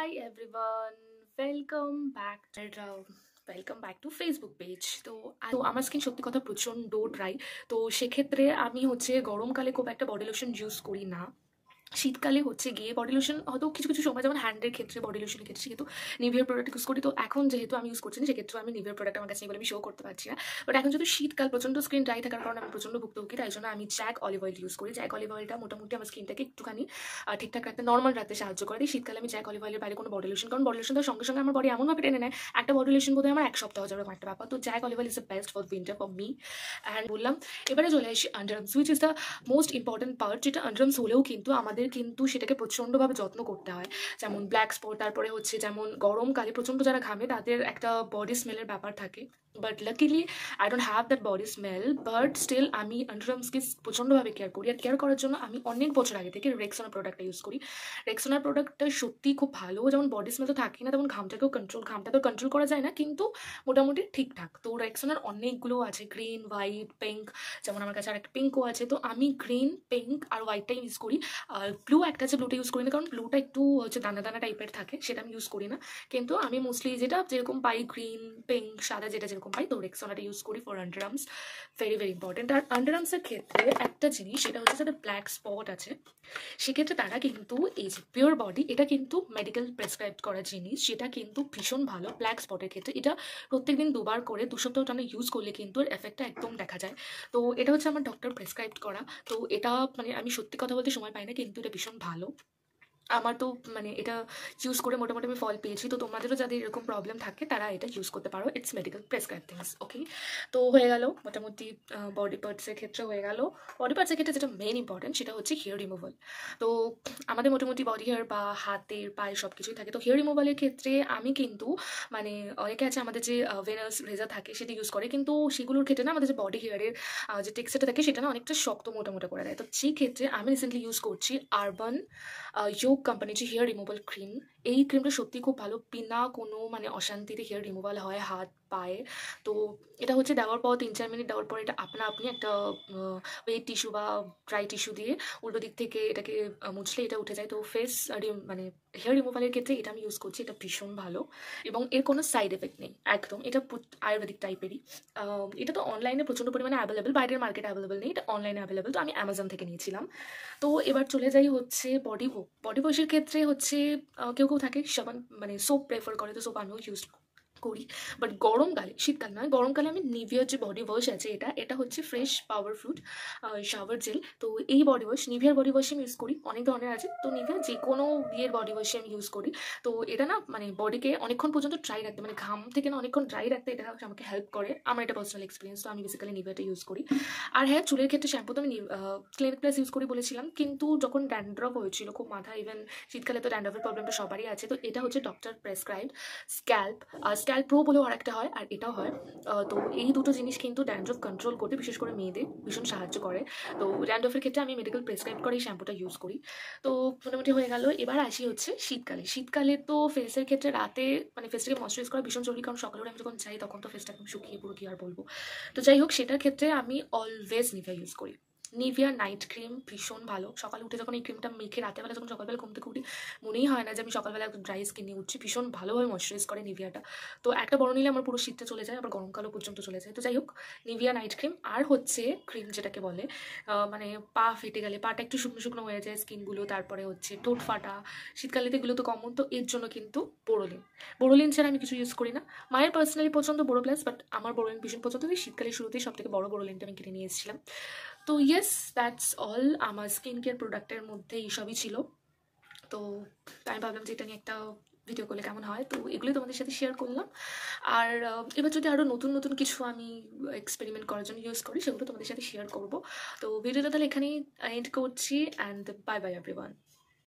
Hi everyone, welcome back to Facebook page. তো আমার skin সত্যি কথা প্রচণ্ড ড্রাই। তো সেক্ষেত্রে আমি গরমকালে খুব একটা বডি লোশন ইউজ করি না। শীতকালে গিয়ে বডি লোশন হয়তো কিছু কিছু সময় যেমন হ্যান্ডের ক্ষেত্রে বডি লোশনের ক্ষেত্রে কিন্তু নিভিয়ার প্রোডাক্ট ইউজ করি। তো এখন যেহেতু আমি ইউজ করছি না সেক্ষেত্রে আমি নিভিয়ার প্রোডাক্ট আমার কাছে নেই বলে আমি শো করতে পারছি না। বাট এখন যদি শীতকাল প্রচণ্ড স্কিন ড্রাই থাকার কারণে আমি প্রচণ্ড ভুক্তভোগী, তাই জন্য আমি জ্যাক অলিভ অয়েল ইউজ করি। জ্যাক অলিভ অয়েলটা মোটামুটি আমার স্কিনটাকে একটুখানি ঠিকঠাক রাখতে, নর্মাল রাখতে সাহায্য করে। এই শীতকালে আমি জ্যাক অলিভ অয়েলের বাইরে কোনো বডি লোশন, কারণ বডি লোশন দেওয়ার সঙ্গে সঙ্গে আমার বডি এমনভাবে টেনে নেয়, একটা বডি লোশন বোধহয় আমার এক সপ্তাহ যাবে একটা ব্যাপার। তো Jack olive oil is the best for winter for me. And বললাম এবারে চলে আসি underarms, which is the most important part, যেটা আন্ডারআর্মস হলেও কিন্তু আমাদের কিন্তু সেটাকে প্রচণ্ডভাবে যত্ন করতে হয়। যেমন ব্ল্যাক স্পট, তারপরে যেমন গরমকালে প্রচণ্ড যারা ঘামে তাদের একটা বডি স্মেলের ব্যাপার থাকে। But luckily I don't have that body smell, but still আমি আন্ডারআর্মসকে প্রচণ্ডভাবে কেয়ার করি। আর কেয়ার করার জন্য আমি অনেক বছর আগে থেকে রেক্সোনা প্রোডাক্টটা ইউজ করি। রেক্সোনার প্রোডাক্টটা সত্যি খুব ভালো, যেমন বডি স্মেল তো থাকেই না, তেমন ঘামটা তো কন্ট্রোল করা যায় না, কিন্তু মোটামুটি ঠিকঠাক। তো রেক্সোনার অনেকগুলো আছে, গ্রিন, হোয়াইট, পিঙ্ক, যেমন আমার কাছে আর একটা পিঙ্কও আছে। তো আমি গ্রিন, পিঙ্ক আর হোয়াইটটাই ইউজ করি। আর ব্লু একটা আছে, ব্লুটা ইউজ করি না, কারণ ব্লুটা একটু দানা দানা টাইপের থাকে, সেটা আমি ইউজ করি না। কিন্তু আমি মোস্টলি যেটা যেরকম পাই, গ্রিন, পিঙ্ক, সাদা যেটা যেরকম পাই, তো রেক্সোনাটা ইউজ করি for underarms. Very very important. আর আন্ডারআর্মসের ক্ষেত্রে একটা জিনিস, সেটা যাদের ব্ল্যাক স্পট আছে সেক্ষেত্রে তারা কিন্তু এই যে পিওর বডি, এটা কিন্তু মেডিকেল প্রেসক্রাইব করা জিনিস, যেটা কিন্তু ভীষণ ভালো ব্ল্যাক স্পটের ক্ষেত্রে। এটা প্রত্যেকদিন দুবার করে 2 সপ্তাহ টানা ইউজ করলে কিন্তু এর এফেক্টটা একদম দেখা যায়। তো এটা আমার ডক্টর প্রেসক্রাইব করা। তো এটা আমি সত্যি কথা বলতে সময় পাই না, কিন্তু এটা ভীষণ ভালো। আমার তো এটা ইউজ করে মোটামুটি আমি ফল পেয়েছি। তো তোমাদেরও যাদের এরকম প্রবলেম থাকে তারা এটা ইউজ করতে পারো, ইটস মেডিকেল প্রেসক্রাইব থিংস। ওকে, তো হয়ে গেল মোটামুটি বডি পার্টসের ক্ষেত্রে হয়ে গেল। বডি পার্টসের ক্ষেত্রে যেটা মেন ইম্পর্টেন্ট সেটা হেয়ার রিমুভাল। তো আমাদের মোটামুটি বডি হেয়ার বা হাতের পায়ে সব কিছুই থাকে। তো হেয়ার রিমুভালের ক্ষেত্রে আমি কিন্তু অনেকে আছে আমাদের যে ভেনাস রেজা থাকে সেটা ইউজ করে, কিন্তু সেগুলোর ক্ষেত্রে না আমাদের যে বডি হেয়ারের যে টেক্সচারটা থাকে সেটা না অনেকটা শক্ত মোটা মোটা করে দেয়। তো সেই ক্ষেত্রে আমি রিসেন্টলি ইউজ করছি আরবান যোগ কোম্পানির যে হেয়ার রিমুভাল ক্রিম। এই ক্রিমটা সত্যি খুব ভালো, বিনা কোনো অশান্তিতে হেয়ার রিমুভাল হয় হাত পায়ে। তো এটা দেওয়ার পর 3-4 মিনিট দেওয়ার পর এটা আপনা আপনি একটা ওয়েট টিস্যু বা ড্রাই টিস্যু দিয়ে উল্টো দিক থেকে এটাকে মুছলে এটা উঠে যায়। তো হেয়ার রিমুভালের ক্ষেত্রে এটা আমি ইউজ করছি, এটা ভীষণ ভালো এবং এর কোনো সাইড এফেক্ট নেই একদম। এটা আয়ুর্বেদিক টাইপেরই। এটা তো অনলাইনে প্রচণ্ড পরিমাণে অ্যাভেলেবেল, বাইরের মার্কেটে অ্যাভেলেবেল নেই, এটা অনলাইনে অ্যাভেলেবেল। তো আমি অ্যামাজন থেকে নিয়েছিলাম। তো এবার চলে যাই বডি ওয়াশের ক্ষেত্রে কেউ কেউ থাকে সাবান সোপ প্রেফার করে, তো সোপ আমিও ইউজ করি। বাট গরমকালে, শীতকাল নয়, গরমকালে আমি নিভিয়ার যে বডি ওয়াশ আছে, এটা ফ্রেশ পাওয়ার ফ্রুট শাওয়ার জেল। তো এই বডি ওয়াশ, নিভিয়ার বডি ওয়াশ আমি ইউজ করি, অনেক ধরনের আছে। তো নিভিয়ার যে কোনো ইয়ের বডি ওয়াশে আমি ইউজ করি। তো এটা না বডিকে অনেকক্ষণ পর্যন্ত ড্রাই রাখতে, ঘাম থেকে না অনেকক্ষণ ড্রাই রাখতে এটা আমাকে হেল্প করে। আমার এটা পার্সোনাল এক্সপিরিয়েন্স। তো আমি বেসিক্যালি নিভিয়াটা ইউজ করি। আর হ্যাঁ, চুলের ক্ষেত্রে শ্যাম্পু তো আমি ক্লিনিক প্লাস ইউজ করি বলেছিলাম, কিন্তু যখন ড্যান্ড্রফ হয়েছিল খুব মাথা, ইভেন শীতকালে তো ড্যান্ড্রফের প্রবলেমটা সবারই আছে, তো এটা ডক্টর প্রেসক্রাইব স্ক্যাল্প প্রো বলেও আরেকটা হয়, আর এটাও হয়। তো এই দুটো জিনিস কিন্তু ড্যান্ড্রফ কন্ট্রোল করতে, বিশেষ করে মেয়েদের ভীষণ সাহায্য করে। তো ড্যান্ড্রফের ক্ষেত্রে আমি মেডিকেল প্রেসক্রাইব করে এই শ্যাম্পুটা ইউজ করি। তো মোটামুটি হয়ে গেল। এবার আসি শীতকালে তো ফেসের ক্ষেত্রে রাতে ফেসটাকে ময়শ্চারাইজ করা ভীষণ জরুরি, কারণ সকালে আমি যখন যাই তখন তো ফেসটা একদম শুকিয়ে পুরো, কি আর বলবো। তো যাই হোক, সেটার ক্ষেত্রে আমি অলওয়েজ নিভিয়া ইউজ করি। নিভিয়া নাইট ক্রিম ভীষণ ভালো। সকালে উঠে যখন এই ক্রিমটা মেখে রাতেরবেলা যখন সকালবেলা ঘুম থেকে উঠি, মনেই হয় না যে আমি সকালবেলা একদম ড্রাই স্কিন নিয়ে উঠছি। ভীষণ ভালোভাবে ময়শ্চারাইজ করে নিভিয়াটা। তো একটা বড় নিলে আমার পুরো শীতটা চলে যায়, আবার গরমকালও পর্যন্ত চলে যায়। তো যাই হোক, নিভিয়া নাইট ক্রিম। আর ক্রিম যেটাকে বলে পা ফেটে গেলে, পাটা একটু শুকনো শুকনো হয়ে যায় স্কিনগুলো, তারপরে ঠোঁট ফাটা, শীতকালে তো এগুলো তো কমন। তো এর জন্য কিন্তু বোরোলিন ছাড়া আমি কিছু ইউজ করি না। মায়ের পার্সোনালি পছন্দ বোরো প্লাস, বাট আমার বোরোলিন ভীষণ পছন্দ। শীতকালের শুরুতেই সব থেকে বড় বোরোলিনটা আমি কিনে নিয়ে এসেছিলাম। তো ইয়েস, দ্যাটস অল। আমার স্কিন কেয়ার প্রোডাক্টের মধ্যে এইসবই ছিল। তো আমি ভাবলাম যে এটা নিয়ে একটা ভিডিও করলে কেমন হয়, তো এগুলোই তোমাদের সাথে শেয়ার করলাম। আর এবার যদি আরও নতুন নতুন কিছু আমি এক্সপেরিমেন্ট করার জন্য ইউজ করি, সেগুলো তোমাদের সাথে শেয়ার করবো। তো ভিডিওটা তাহলে এখানেই এন্ড করছি, অ্যান্ড বাই বাই এভরিওয়ান।